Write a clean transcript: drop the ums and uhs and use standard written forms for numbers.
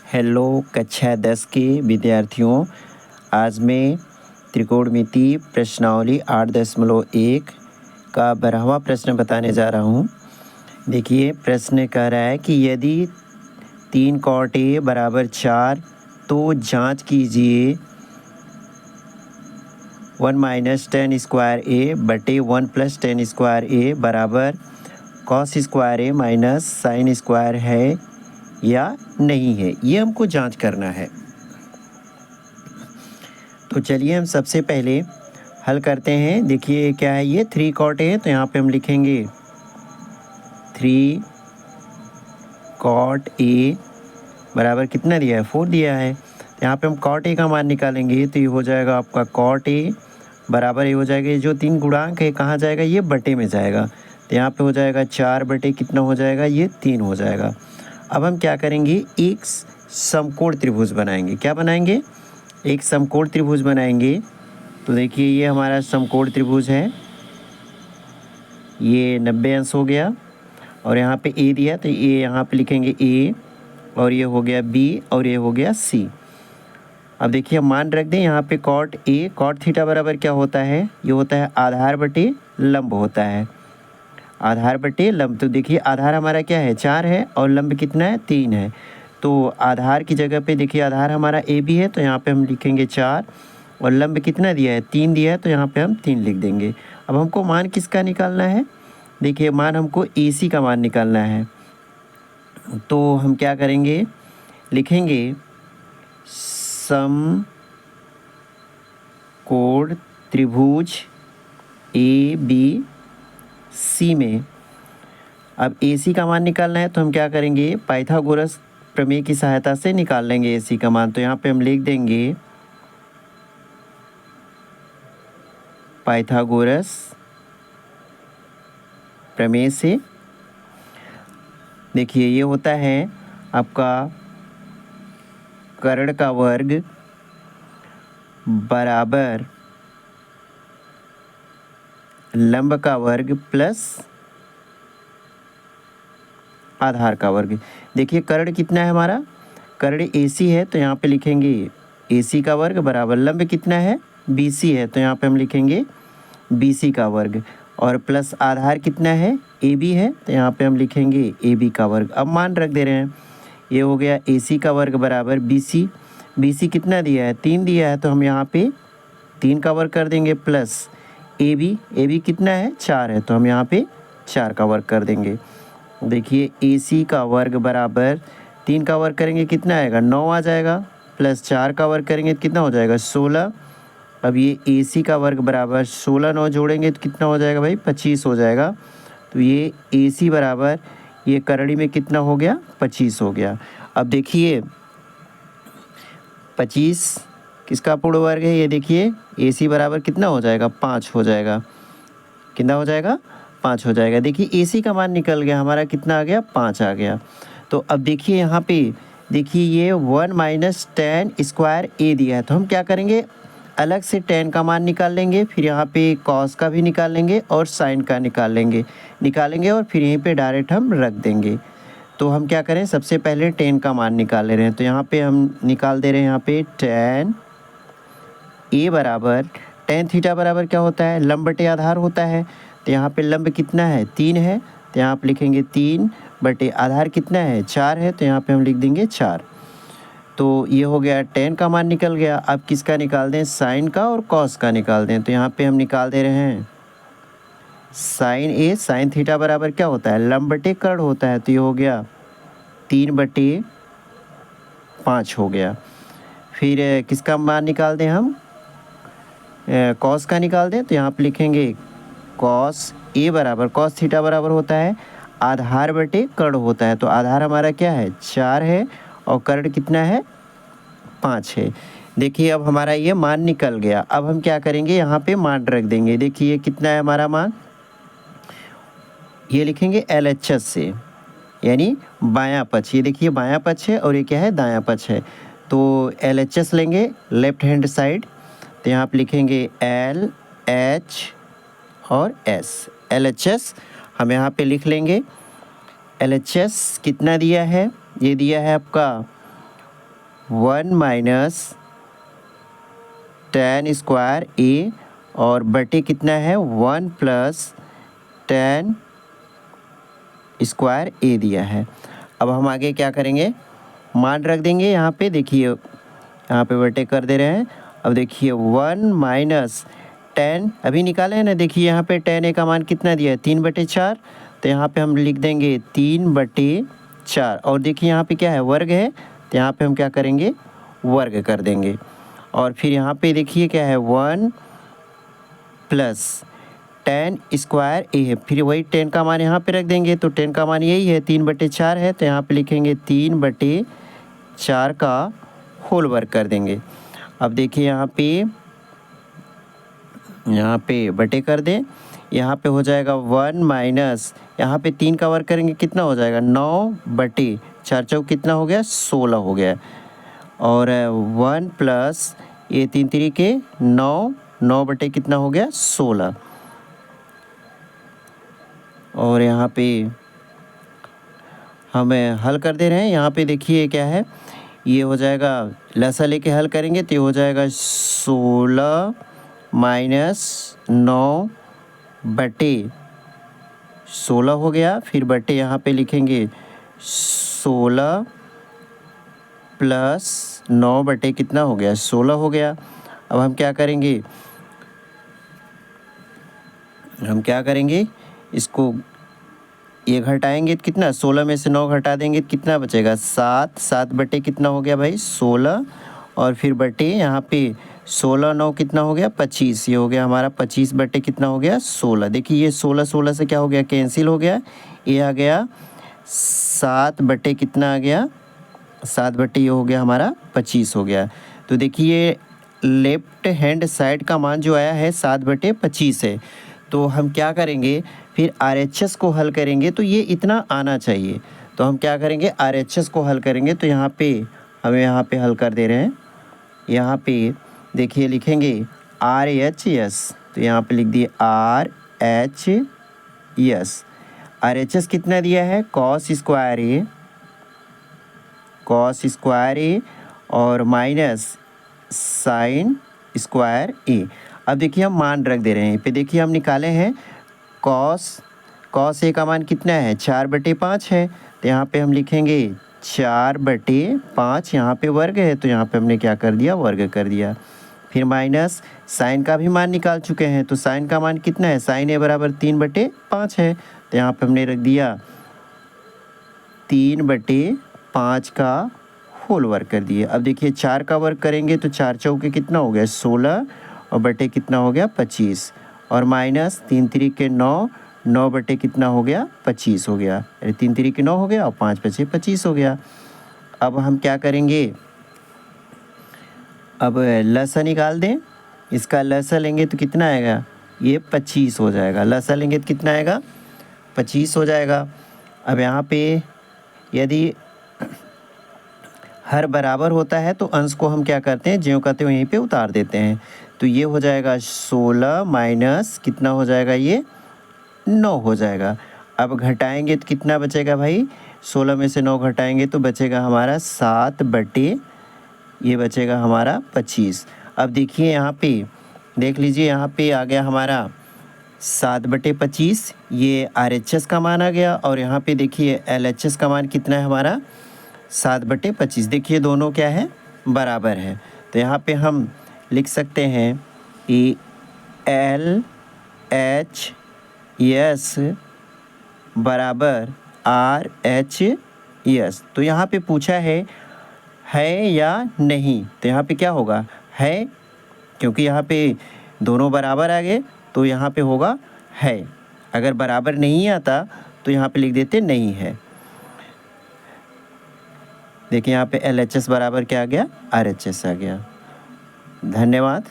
Hello कक्षा 10 के विद्यार्थियों, आज मैं त्रिकोणमिति प्रश्नावली 8.1 का 12वां प्रश्न बताने जा रहा हूँ। देखिए प्रश्न कह रहा है कि यदि 3 cot a बराबर 4 तो जांच कीजिए 1 माइनस टेन स्क्वायर ए बटे 1 प्लस टेन स्क्वायर ए बराबर कॉस स्क्वायर ए माइनस साइन स्क्वायर है या नहीं है, ये हमको जांच करना है। तो चलिए हम सबसे पहले हल करते हैं। देखिए क्या है, ये 3 cot a है तो यहाँ पे हम लिखेंगे 3 cot a बराबर कितना दिया है, 4 दिया है। तो यहाँ पे हम cot a का मान निकालेंगे तो ये हो जाएगा आपका cot a बराबर ये हो जाएगा, ये जो 3 गुणांक है कहाँ जाएगा, ये बटे में जाएगा। तो यहाँ पे हो जाएगा 4 बटे कितना हो जाएगा, ये 3 हो जाएगा। अब हम क्या करेंगे, एक समकोण त्रिभुज बनाएंगे। क्या बनाएंगे, एक समकोण त्रिभुज बनाएंगे। तो देखिए ये हमारा समकोण त्रिभुज है, ये 90 अंश हो गया और यहाँ पे ए दिया तो ये यहाँ पे लिखेंगे ए और ये हो गया बी और ये हो गया सी। अब देखिए मान रख दें यहाँ पे कॉट ए, कॉट थीटा बराबर क्या होता है, ये होता है आधार बटे लंब होता है, आधार बटे लंब। तो देखिए आधार हमारा क्या है, 4 है और लंब कितना है, 3 है। तो आधार की जगह पे देखिए आधार हमारा ए बी है तो यहाँ पे हम लिखेंगे 4 और लंब कितना दिया है, 3 दिया है तो यहाँ पे हम 3 लिख देंगे। अब हमको मान किसका निकालना है, देखिए मान हमको ए सी का मान निकालना है। तो हम क्या करेंगे, लिखेंगे समकोण त्रिभुज ए बी सी में अब ए सी का मान निकालना है तो हम क्या करेंगे, पाइथागोरस प्रमेय की सहायता से निकाल लेंगे ए सी का मान। तो यहाँ पे हम लिख देंगे पाइथागोरस प्रमेय से। देखिए ये होता है आपका कर्ण का वर्ग बराबर लंब का वर्ग प्लस आधार का वर्ग। देखिए कर्ण कितना है हमारा, कर्ण AC है तो यहाँ पे लिखेंगे AC का वर्ग बराबर लंब कितना है, BC है तो यहाँ पे हम लिखेंगे BC का वर्ग और प्लस आधार कितना है, AB है तो यहाँ पे हम लिखेंगे AB का वर्ग। अब मान रख दे रहे हैं, ये हो गया AC का वर्ग बराबर BC, BC कितना दिया है, 3 दिया है तो हम यहाँ पे 3 का वर्ग कर देंगे प्लस AB कितना है, 4 है तो हम यहाँ पे 4 का वर्ग कर देंगे। देखिए AC का वर्ग बराबर 3 का वर्ग करेंगे कितना आएगा, 9 आ जाएगा प्लस 4 का वर्ग करेंगे तो कितना हो जाएगा, 16। अब ये AC का वर्ग बराबर 16 9 जोड़ेंगे तो कितना हो जाएगा भाई, 25 हो जाएगा। तो ये AC बराबर ये करड़ी में कितना हो गया, 25 हो गया। अब देखिए 25 किसका पूर्ण वर्ग है, ये देखिए AC बराबर कितना हो जाएगा, 5 हो जाएगा। कितना हो जाएगा, 5 हो जाएगा। देखिए AC का मान निकल गया हमारा, कितना आ गया, 5 आ गया। तो अब देखिए यहाँ पे देखिए ये 1 माइनस टेन स्क्वायर ए दिया है तो हम क्या करेंगे, अलग से टेन का मान निकाल लेंगे, फिर यहाँ पे कॉस का भी निकाल लेंगे और साइन का निकालेंगे और फिर यहीं पे डायरेक्ट हम रख देंगे। तो हम क्या करें, सबसे पहले टेन का मान निकाल ले रहे हैं तो यहाँ पे हम निकाल दे रहे हैं, यहाँ पे टेन ए बराबर टेन थीटा बराबर क्या होता है, लंब बटे आधार होता है। तो यहाँ पे लंब कितना है, 3 है तो यहाँ पे लिखेंगे 3 बटे आधार कितना है, 4 है तो यहाँ पे हम लिख देंगे 4। तो ये हो गया 10 का मान निकल गया। अब किसका निकाल दें, साइन का और कॉस का निकाल दें। तो यहाँ पे हम निकाल दे रहे हैं साइन ए, साइन थीटा बराबर क्या होता है, लंब बटे कर्ण होता है तो ये हो गया 3 बटे 5 हो गया। फिर किसका मान निकाल दें हम, कॉस का निकाल दें। तो यहाँ पे लिखेंगे कॉस ए बराबर कॉस थीटा बराबर होता है आधार बटे कर्ण होता है। तो आधार हमारा क्या है, 4 है और कर्ण कितना है, 5 है। देखिए अब हमारा ये मान निकल गया। अब हम क्या करेंगे, यहाँ पे मान रख देंगे। देखिए कितना है हमारा मान, ये लिखेंगे LHS से, यानी बायां पक्ष। ये देखिए बायां पक्ष है और ये क्या है, दायां पक्ष है। तो LHS लेंगे लेफ्ट हैंड साइड। तो यहाँ पे लिखेंगे LH और S, LHS हम यहाँ पे लिख लेंगे। LHS कितना दिया है, ये दिया है आपका 1 माइनस टेन स्क्वायर ए और बटे कितना है 1 प्लस टेन स्क्वायर ए दिया है। अब हम आगे क्या करेंगे, मान रख देंगे यहाँ पे। देखिए यहाँ पे बटे कर दे रहे हैं। अब देखिए 1 माइनस टेन अभी निकाले हैं ना, देखिए यहाँ पे टेन ए का मान कितना दिया है 3/4, तो यहाँ पे हम लिख देंगे 3/4। और देखिए यहाँ पे क्या है वर्ग है, तो यहाँ पे हम क्या करेंगे वर्ग कर देंगे। और फिर यहाँ पे देखिए क्या है 1 प्लस टेन स्क्वायर ए है, फिर वही टेन का मान यहाँ पे रख देंगे, तो टेन का मान यही है 3/4 है, तो यहाँ पे लिखेंगे 3/4 का होल वर्ग कर देंगे। अब देखिए यहाँ पे बटे कर दें, यहाँ पे हो जाएगा 1 माइनस यहाँ पे 3 का वर्ग करेंगे कितना हो जाएगा 9/4 चौक कितना हो गया 16 हो गया। और 1 प्लस ये 3 3 9, 9 बटे कितना हो गया 16। और यहाँ पे हमें हल कर दे रहे हैं। यहाँ पे देखिए क्या है, ये हो जाएगा लसा लेके हल करेंगे तो ये हो जाएगा 16 माइनस 9 बटे 16 हो गया। फिर बटे यहाँ पे लिखेंगे 16 प्लस 9 बटे कितना हो गया 16 हो गया। अब हम क्या करेंगे इसको ये घटाएंगे तो कितना 16 में से 9 घटा देंगे तो कितना बचेगा 7, 7 बटे कितना हो गया भाई 16। और फिर बटे यहाँ पे 16 9 कितना हो गया 25, ये हो गया हमारा 25 बटे कितना हो गया 16। देखिए ये 16 16 से क्या हो गया कैंसिल हो गया, ये आ गया 7 बटे कितना आ गया 7 बटे ये हो गया हमारा 25 हो गया। तो देखिए लेफ्ट हैंड साइड का मान जो आया है 7/25 है। तो हम क्या करेंगे फिर RHS को हल करेंगे तो ये इतना आना चाहिए। तो हम क्या करेंगे RHS को हल करेंगे, तो यहाँ पे हल कर दे रहे हैं। यहाँ पे देखिए लिखेंगे RHS, तो यहाँ पे लिख दिए RHS। RHS कितना दिया है cos स्क्वायर ए और माइनस साइन स्क्वायर ए। अब देखिए हम मान रख दे रहे हैं पे, देखिए हम निकाले हैं कॉस ए का मान कितना है 4/5 है, तो यहाँ पे हम लिखेंगे 4/5, यहाँ पे वर्ग है तो यहाँ पे हमने क्या कर दिया वर्ग कर दिया। फिर माइनस साइन का भी मान निकाल चुके हैं, तो साइन का मान कितना है साइन ए बराबर 3/5 है, तो यहाँ पे हमने रख दिया 3/5 का होल वर्ग कर दिए। अब देखिए 4 का वर्ग करेंगे तो 4 चौके कितना हो गया 16 और बटे कितना हो गया 25, और माइनस 3 3 9, 9 बटे कितना हो गया 25 हो गया, 3 3 9 हो गया और 5 5 25 हो गया। अब हम क्या करेंगे, अब लसा निकाल दें। इसका लसा लेंगे तो कितना आएगा ये 25 हो जाएगा, लसा लेंगे तो कितना आएगा 25 हो जाएगा। अब यहाँ पे यदि हर बराबर होता है तो अंश को हम क्या करते हैं ज्यों कहते हैं वहीं पे उतार देते हैं। तो ये हो जाएगा 16 माइनस कितना हो जाएगा ये 9 हो जाएगा। अब घटाएंगे तो कितना बचेगा भाई 16 में से 9 घटाएंगे तो बचेगा हमारा 7 बटे ये बचेगा हमारा 25। अब देखिए यहाँ पे देख लीजिए, यहाँ पे आ गया हमारा 7/25, ये RHS का मान आ गया, और यहाँ पे देखिए LHS का मान कितना है हमारा 7/25। देखिए दोनों क्या है बराबर है, तो यहाँ पे हम लिख सकते हैं कि LHS बराबर RHS। तो यहाँ पे पूछा है या नहीं, तो यहाँ पे क्या होगा है, क्योंकि यहाँ पे दोनों बराबर आ गए तो यहाँ पे होगा है। अगर बराबर नहीं आता तो यहाँ पे लिख देते नहीं है। देखिए यहाँ पे LHS बराबर क्या आ गया RHS आ गया। धन्यवाद।